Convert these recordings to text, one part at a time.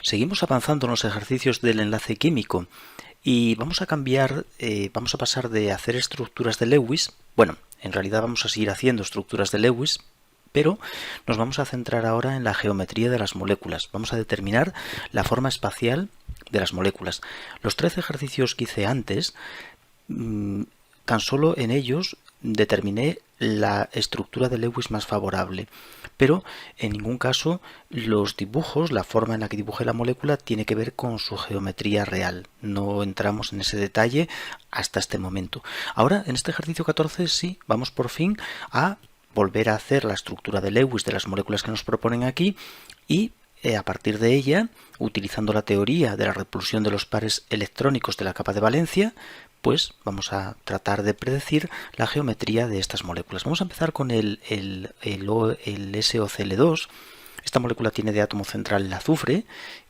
Seguimos avanzando en los ejercicios del enlace químico y vamos a cambiar, vamos a pasar de hacer estructuras de Lewis, bueno, en realidad vamos a seguir haciendo estructuras de Lewis, pero nos vamos a centrar ahora en la geometría de las moléculas. Vamos a determinar la forma espacial de las moléculas. Los 13 ejercicios que hice antes, tan solo en ellos determiné la estructura de Lewis más favorable, pero en ningún caso los dibujos, la forma en la que dibujé la molécula tiene que ver con su geometría real. No entramos en ese detalle hasta este momento. Ahora, en este ejercicio 14 sí, vamos por fin a volver a hacer la estructura de Lewis de las moléculas que nos proponen aquí y a partir de ella, utilizando la teoría de la repulsión de los pares electrónicos de la capa de valencia, pues vamos a tratar de predecir la geometría de estas moléculas. Vamos a empezar con el SOCl2. Esta molécula tiene de átomo central el azufre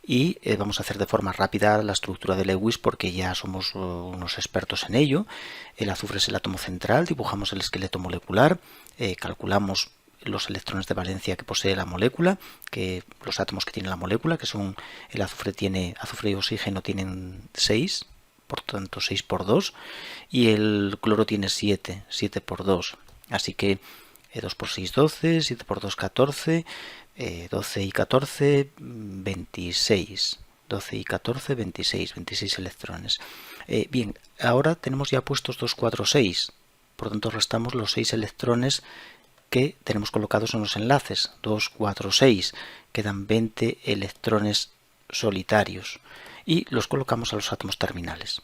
y vamos a hacer de forma rápida la estructura de Lewis porque ya somos unos expertos en ello. El azufre es el átomo central, dibujamos el esqueleto molecular, calculamos los electrones de valencia que posee la molécula, que los átomos que tiene la molécula, que son el azufre y oxígeno tienen 6, por tanto 6 por 2, y el cloro tiene 7 por 2, así que 2 por 6, 12, 7 por 2, 14, 12 y 14, 26. 12 y 14, 26 electrones. Bien, ahora tenemos ya puestos 2, 4, 6, por tanto restamos los 6 electrones que tenemos colocados en los enlaces. 2, 4, 6, quedan 20 electrones solitarios y los colocamos a los átomos terminales.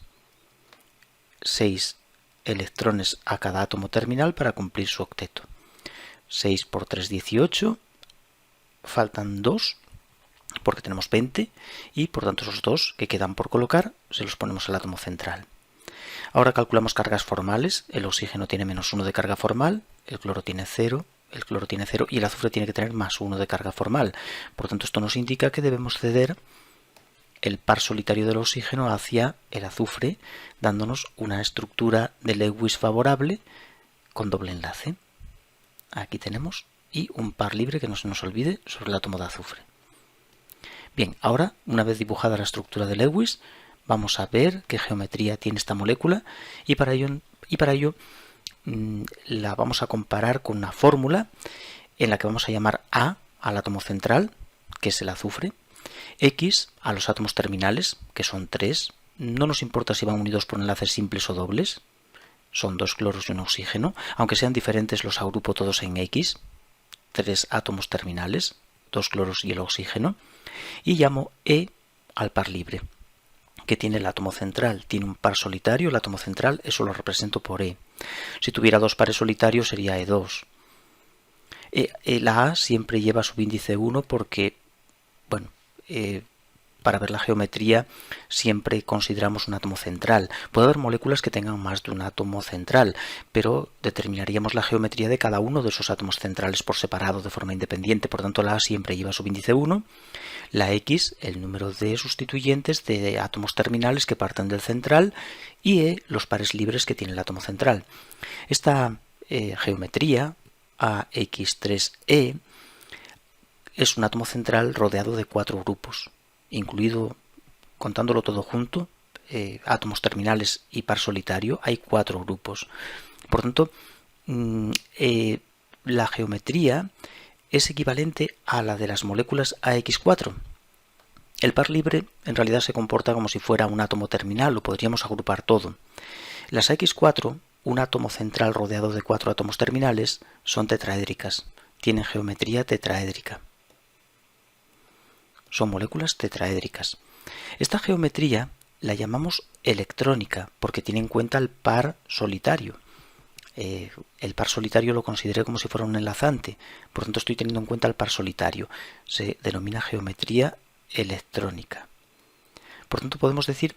6 electrones a cada átomo terminal para cumplir su octeto. 6 por 3, 18, faltan 2 porque tenemos 20 y por tanto esos 2 que quedan por colocar se los ponemos al átomo central. Ahora calculamos cargas formales. El oxígeno tiene menos 1 de carga formal, el cloro tiene 0, y el azufre tiene que tener más 1 de carga formal. Por tanto, esto nos indica que debemos ceder el par solitario del oxígeno hacia el azufre, dándonos una estructura de Lewis favorable con doble enlace. Aquí tenemos, y un par libre que no se nos olvide sobre el átomo de azufre. Bien, ahora, una vez dibujada la estructura de Lewis, vamos a ver qué geometría tiene esta molécula y para ello la vamos a comparar con una fórmula en la que vamos a llamar A al átomo central, que es el azufre, X a los átomos terminales, que son 3. No nos importa si van unidos por enlaces simples o dobles, son 2 cloros y un oxígeno. Aunque sean diferentes, los agrupo todos en X, 3 átomos terminales, 2 cloros y el oxígeno, y llamo E al par libre, que tiene el átomo central. Tiene un par solitario, el átomo central, eso lo represento por E. Si tuviera 2 pares solitarios sería E2. La A siempre lleva subíndice 1 porque, bueno, para ver la geometría siempre consideramos un átomo central. Puede haber moléculas que tengan más de un átomo central, pero determinaríamos la geometría de cada uno de esos átomos centrales por separado de forma independiente. Por tanto, la A siempre lleva subíndice 1. La X, el número de sustituyentes de átomos terminales que parten del central, y E, los pares libres que tiene el átomo central. Esta geometría, AX3E, es un átomo central rodeado de 4 grupos, incluido, contándolo todo junto, átomos terminales y par solitario, hay 4 grupos. Por tanto, la geometría es equivalente a la de las moléculas AX4. El par libre en realidad se comporta como si fuera un átomo terminal, lo podríamos agrupar todo. Las AX4, un átomo central rodeado de 4 átomos terminales, son tetraédricas, tienen geometría tetraédrica. Son moléculas tetraédricas. Esta geometría la llamamos electrónica porque tiene en cuenta el par solitario. El par solitario lo consideré como si fuera un enlazante, por tanto estoy teniendo en cuenta el par solitario. Se denomina geometría electrónica. Por tanto podemos decir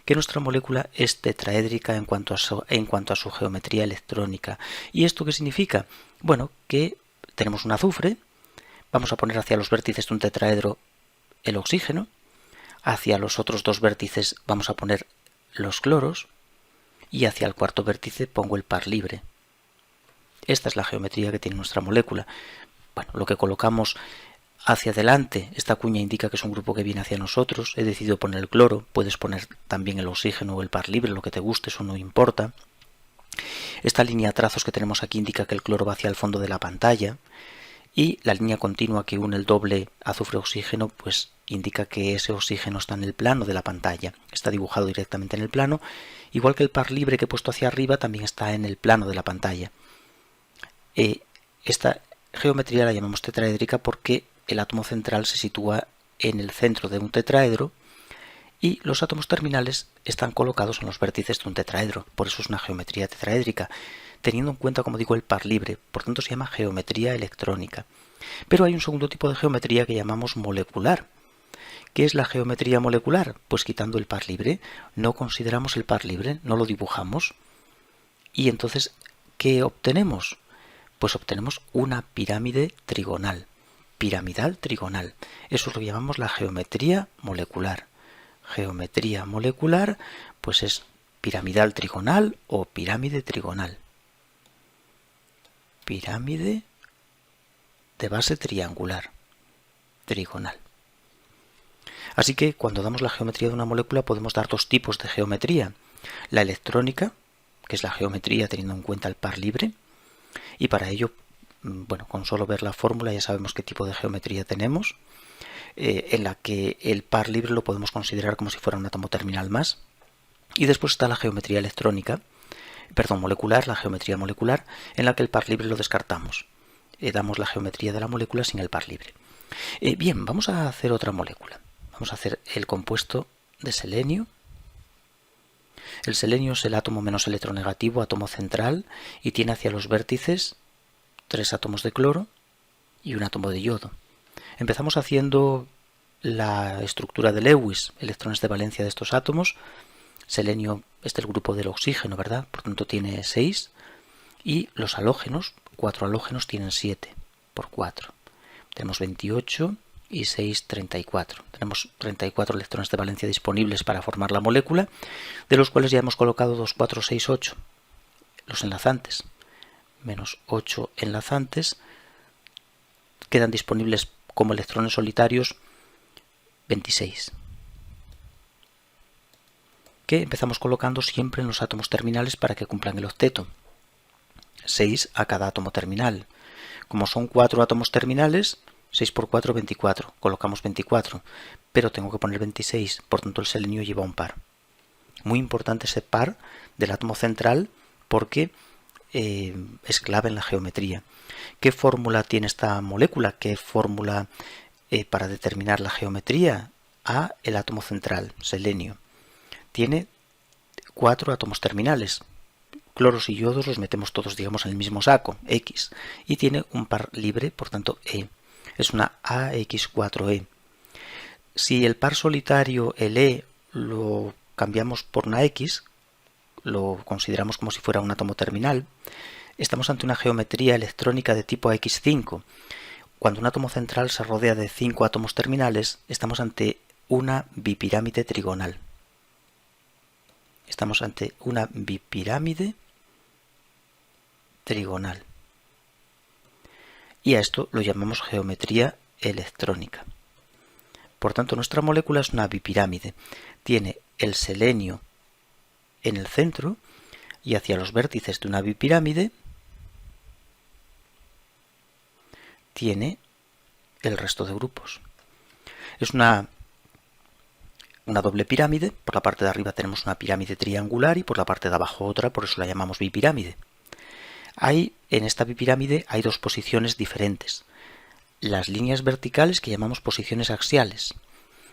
que nuestra molécula es tetraédrica en cuanto a su geometría electrónica. ¿Y esto qué significa? Bueno, que tenemos un azufre, vamos a poner hacia los vértices de un tetraedro el oxígeno, hacia los otros 2 vértices vamos a poner los cloros y hacia el cuarto vértice pongo el par libre. Esta es la geometría que tiene nuestra molécula. Bueno, lo que colocamos hacia adelante, esta cuña indica que es un grupo que viene hacia nosotros. He decidido poner el cloro, puedes poner también el oxígeno o el par libre, lo que te guste, eso no importa. Esta línea de trazos que tenemos aquí indica que el cloro va hacia el fondo de la pantalla, y la línea continua que une el doble azufre-oxígeno pues indica que ese oxígeno está en el plano de la pantalla, está dibujado directamente en el plano, igual que el par libre que he puesto hacia arriba también está en el plano de la pantalla. Esta geometría la llamamos tetraédrica porque el átomo central se sitúa en el centro de un tetraedro y los átomos terminales están colocados en los vértices de un tetraedro, por eso es una geometría tetraédrica, teniendo en cuenta, como digo, el par libre, por tanto se llama geometría electrónica. Pero hay un segundo tipo de geometría que llamamos molecular. ¿Qué es la geometría molecular? Pues quitando el par libre, no consideramos el par libre, no lo dibujamos, y entonces, ¿qué obtenemos? Pues obtenemos una pirámide trigonal, piramidal trigonal. Eso es lo que llamamos la geometría molecular. Geometría molecular, pues es piramidal trigonal o pirámide trigonal. Pirámide de base triangular, trigonal. Así que cuando damos la geometría de una molécula podemos dar dos tipos de geometría. La electrónica, que es la geometría teniendo en cuenta el par libre, y para ello, bueno, con solo ver la fórmula ya sabemos qué tipo de geometría tenemos, en la que el par libre lo podemos considerar como si fuera un átomo terminal más. Y después está la geometría molecular, la geometría molecular, en la que el par libre lo descartamos. Damos la geometría de la molécula sin el par libre. Bien, vamos a hacer otra molécula. Vamos a hacer el compuesto de selenio. El selenio es el átomo menos electronegativo, átomo central, y tiene hacia los vértices 3 átomos de cloro y un átomo de yodo. Empezamos haciendo la estructura de Lewis, electrones de valencia de estos átomos. Selenio es del grupo del oxígeno, ¿verdad? Por tanto tiene 6. Y los halógenos, 4 halógenos tienen 7 por 4. Tenemos 28 y 6, 34. Tenemos 34 electrones de valencia disponibles para formar la molécula, de los cuales ya hemos colocado 2, 4, 6, 8. Los enlazantes, menos 8 enlazantes, quedan disponibles como electrones solitarios 26. Que empezamos colocando siempre en los átomos terminales para que cumplan el octeto. 6 a cada átomo terminal. Como son 4 átomos terminales, 6 por 4, 24. Colocamos 24, pero tengo que poner 26, por tanto el selenio lleva un par. Muy importante ese par del átomo central porque es clave en la geometría. ¿Qué fórmula tiene esta molécula? ¿Qué fórmula para determinar la geometría? A, el átomo central, selenio. Tiene 4 átomos terminales. Cloros y yodos los metemos todos, digamos, en el mismo saco, X. Y tiene un par libre, por tanto, E. Es una AX4E. Si el par solitario, el E, lo cambiamos por una X, lo consideramos como si fuera un átomo terminal, estamos ante una geometría electrónica de tipo X5. Cuando un átomo central se rodea de 5 átomos terminales, estamos ante una bipirámide trigonal. Estamos ante una bipirámide trigonal. Y a esto lo llamamos geometría electrónica. Por tanto, nuestra molécula es una bipirámide. Tiene el selenio en el centro y hacia los vértices de una bipirámide tiene el resto de grupos. Es una doble pirámide. Por la parte de arriba tenemos una pirámide triangular y por la parte de abajo otra, por eso la llamamos bipirámide. En esta bipirámide hay dos posiciones diferentes. Las líneas verticales que llamamos posiciones axiales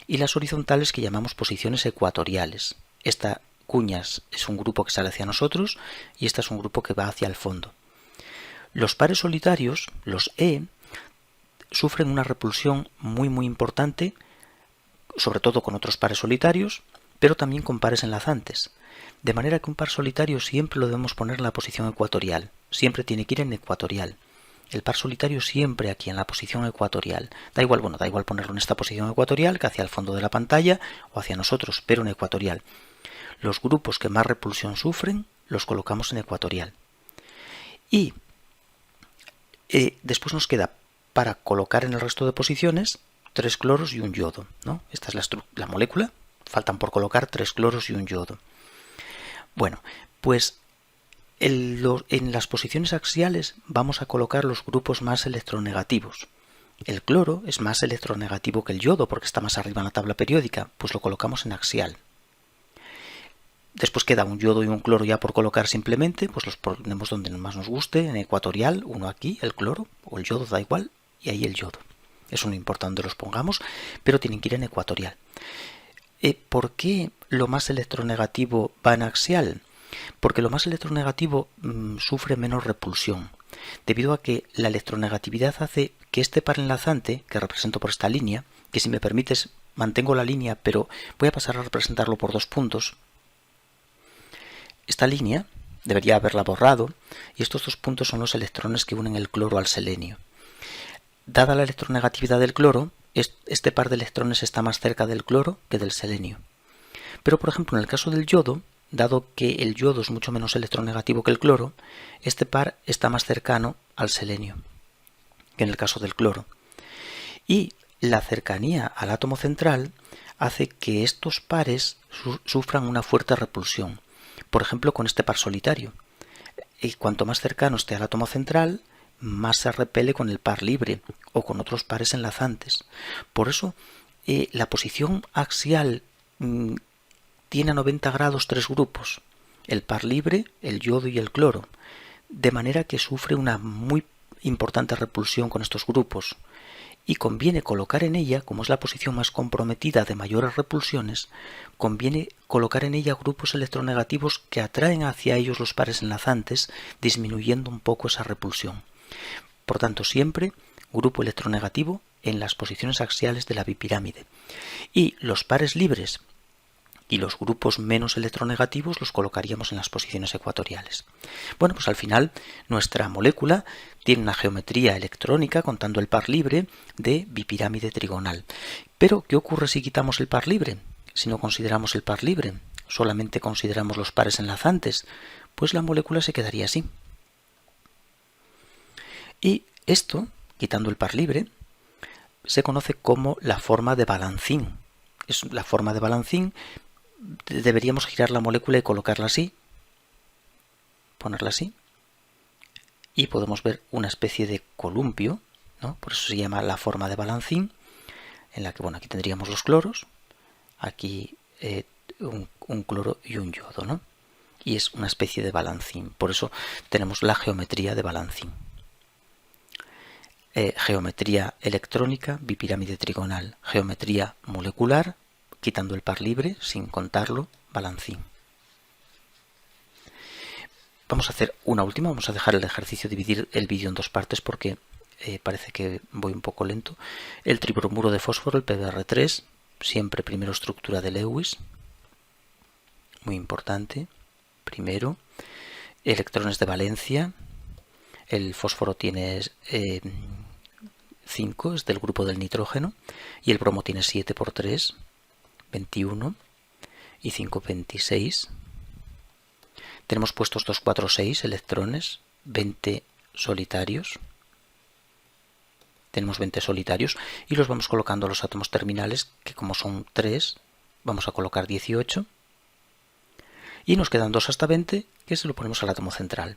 y las horizontales que llamamos posiciones ecuatoriales. Esta cuña es un grupo que sale hacia nosotros y esta es un grupo que va hacia el fondo. Los pares solitarios, los E, sufren una repulsión muy importante, sobre todo con otros pares solitarios, pero también con pares enlazantes. De manera que un par solitario siempre lo debemos poner en la posición ecuatorial. Siempre tiene que ir en ecuatorial. El par solitario siempre aquí en la posición ecuatorial. Da igual ponerlo en esta posición ecuatorial que hacia el fondo de la pantalla o hacia nosotros, pero en ecuatorial. Los grupos que más repulsión sufren los colocamos en ecuatorial. Y después nos queda para colocar en el resto de posiciones 3 cloros y un yodo, ¿no? Esta es la molécula, faltan por colocar 3 cloros y un yodo. Bueno, pues en las posiciones axiales vamos a colocar los grupos más electronegativos. El cloro es más electronegativo que el yodo porque está más arriba en la tabla periódica, pues lo colocamos en axial. Después queda un yodo y un cloro ya por colocar simplemente, pues los ponemos donde más nos guste, en ecuatorial, uno aquí, el cloro, o el yodo, da igual, y ahí el yodo. Eso no importa dónde los pongamos, pero tienen que ir en ecuatorial. ¿Por qué lo más electronegativo va en axial? Porque lo más electronegativo sufre menos repulsión, debido a que la electronegatividad hace que este par enlazante, que represento por esta línea, que si me permites mantengo la línea, pero voy a pasar a representarlo por 2 puntos. Esta línea debería haberla borrado, y estos 2 puntos son los electrones que unen el cloro al selenio. Dada la electronegatividad del cloro, este par de electrones está más cerca del cloro que del selenio. Pero, por ejemplo, en el caso del yodo, dado que el yodo es mucho menos electronegativo que el cloro, este par está más cercano al selenio que en el caso del cloro. Y la cercanía al átomo central hace que estos pares sufran una fuerte repulsión. Por ejemplo, con este par solitario. Y cuanto más cercano esté al átomo central, más se repele con el par libre o con otros pares enlazantes. Por eso, la posición axial tiene a 90 grados 3 grupos, el par libre, el yodo y el cloro, de manera que sufre una muy importante repulsión con estos grupos. Y conviene colocar en ella, como es la posición más comprometida de mayores repulsiones, conviene colocar en ella grupos electronegativos que atraen hacia ellos los pares enlazantes, disminuyendo un poco esa repulsión. Por tanto, siempre grupo electronegativo en las posiciones axiales de la bipirámide. Y los pares libres y los grupos menos electronegativos los colocaríamos en las posiciones ecuatoriales. Bueno, pues al final nuestra molécula tiene una geometría electrónica, contando el par libre, de bipirámide trigonal. Pero, ¿qué ocurre si quitamos el par libre? Si no consideramos el par libre, solamente consideramos los pares enlazantes, pues la molécula se quedaría así. Y esto, quitando el par libre, se conoce como la forma de Balancín. Es la forma de Balancín. Deberíamos girar la molécula y colocarla así, ponerla así, y podemos ver una especie de columpio, ¿no? Por eso se llama la forma de Balancín, en la que, bueno, aquí tendríamos los cloros, aquí un cloro y un yodo, ¿no? Y es una especie de Balancín, por eso tenemos la geometría de Balancín. Geometría electrónica, bipirámide trigonal, geometría molecular, quitando el par libre, sin contarlo, Balancín. Vamos a hacer una última, vamos a dejar el ejercicio, dividir el vídeo en 2 partes porque parece que voy un poco lento. El tribromuro de fósforo, el PBr3, siempre primero estructura de Lewis, muy importante, primero. Electrones de valencia, el fósforo tiene 5, es del grupo del nitrógeno, y el bromo tiene 7 por 3, 21 y 5, 26. Tenemos puestos 2, 4, 6 electrones, 20 solitarios. Tenemos 20 solitarios y los vamos colocando a los átomos terminales, que como son 3, vamos a colocar 18. Y nos quedan 2 hasta 20, que se lo ponemos al átomo central.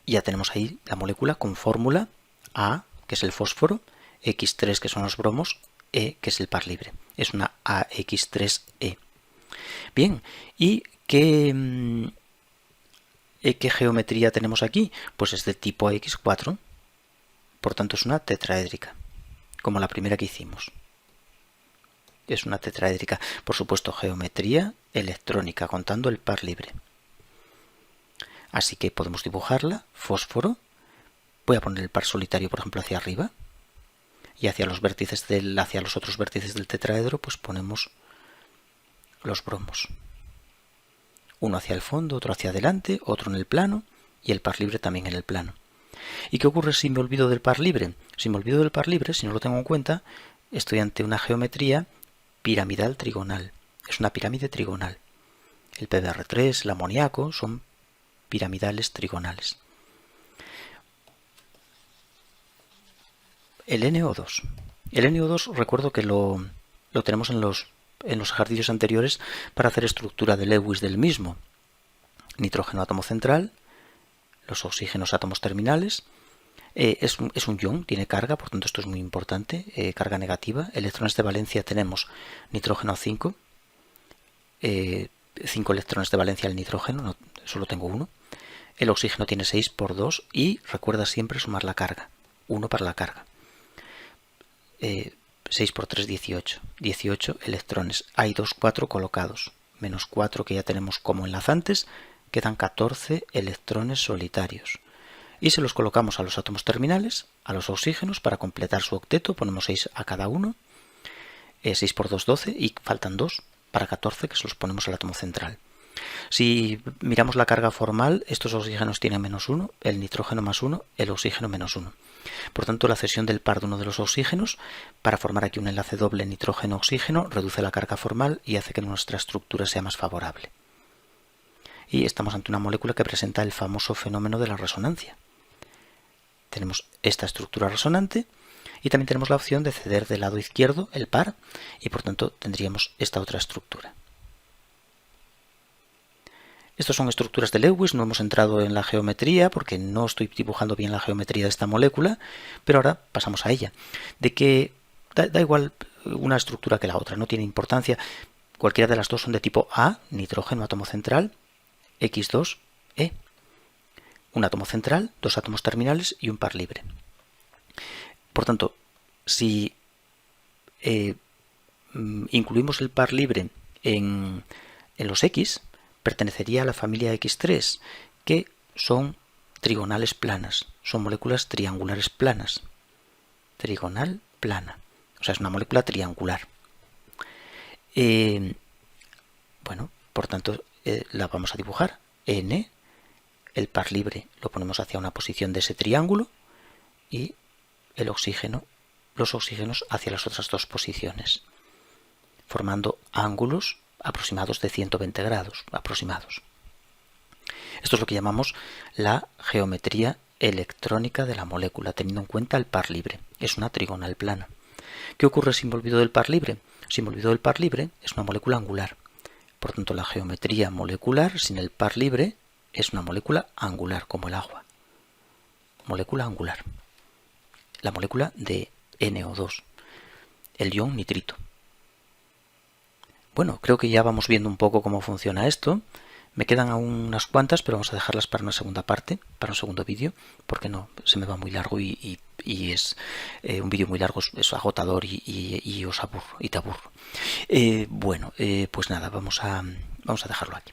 Y ya tenemos ahí la molécula con fórmula A, que es el fósforo, X3, que son los bromos, E, que es el par libre. Es una AX3E. Bien, ¿y qué geometría tenemos aquí? Pues es de tipo X4, por tanto es una tetraédrica, como la primera que hicimos. Es una tetraédrica, por supuesto, geometría electrónica, contando el par libre. Así que podemos dibujarla, fósforo. Voy a poner el par solitario, por ejemplo, hacia arriba. Y hacia los otros vértices del tetraedro, pues ponemos los bromos. Uno hacia el fondo, otro hacia adelante, otro en el plano y el par libre también en el plano. ¿Y qué ocurre si me olvido del par libre? Si me olvido del par libre, si no lo tengo en cuenta, estoy ante una geometría piramidal trigonal. Es una pirámide trigonal. El PBr3, el amoníaco, son piramidales trigonales. el NO2. El NO2 recuerdo que lo tenemos en los ejercicios anteriores para hacer estructura de Lewis del mismo. Nitrógeno átomo central, los oxígenos átomos terminales. Es un ion, tiene carga, por tanto esto es muy importante, carga negativa. Electrones de valencia tenemos nitrógeno 5, 5 electrones de valencia al nitrógeno, no, solo tengo uno. El oxígeno tiene 6 por 2 y recuerda siempre sumar la carga, 1 para la carga. 6 por 3, 18. 18 electrones. Hay 2, 4 colocados, menos 4 que ya tenemos como enlazantes, quedan 14 electrones solitarios. Y se los colocamos a los átomos terminales, a los oxígenos, para completar su octeto, ponemos 6 a cada uno, 6 por 2, 12, y faltan 2 para 14 que se los ponemos al átomo central. Si miramos la carga formal, estos oxígenos tienen menos 1, el nitrógeno más 1, el oxígeno menos 1. Por tanto, la cesión del par de uno de los oxígenos para formar aquí un enlace doble nitrógeno-oxígeno reduce la carga formal y hace que nuestra estructura sea más favorable. Y estamos ante una molécula que presenta el famoso fenómeno de la resonancia. Tenemos esta estructura resonante y también tenemos la opción de ceder del lado izquierdo el par y por tanto tendríamos esta otra estructura. Estas son estructuras de Lewis, no hemos entrado en la geometría porque no estoy dibujando bien la geometría de esta molécula, pero ahora pasamos a ella. De que da igual una estructura que la otra, no tiene importancia. Cualquiera de las dos son de tipo A, nitrógeno átomo central, X2E. Un átomo central, dos átomos terminales y un par libre. Por tanto, si incluimos el par libre en los X, pertenecería a la familia X3, que son trigonales planas, son moléculas triangulares planas. Trigonal plana, o sea, es una molécula triangular. Bueno, por tanto, la vamos a dibujar. N, el par libre lo ponemos hacia una posición de ese triángulo y el oxígeno, los oxígenos hacia las otras dos posiciones, formando ángulos aproximados de 120 grados, aproximados. Esto es lo que llamamos la geometría electrónica de la molécula, teniendo en cuenta el par libre. Es una trigonal plana. ¿Qué ocurre si me olvido del par libre? Si me olvido del par libre, es una molécula angular. Por tanto, la geometría molecular sin el par libre es una molécula angular, como el agua. Molécula angular. La molécula de NO2, el ion nitrito. Bueno, creo que ya vamos viendo un poco cómo funciona esto. Me quedan aún unas cuantas, pero vamos a dejarlas para una segunda parte, para un segundo vídeo, porque no, se me va muy largo y es un vídeo muy largo, es agotador y os aburro y te aburro. Bueno, pues nada, vamos a dejarlo aquí.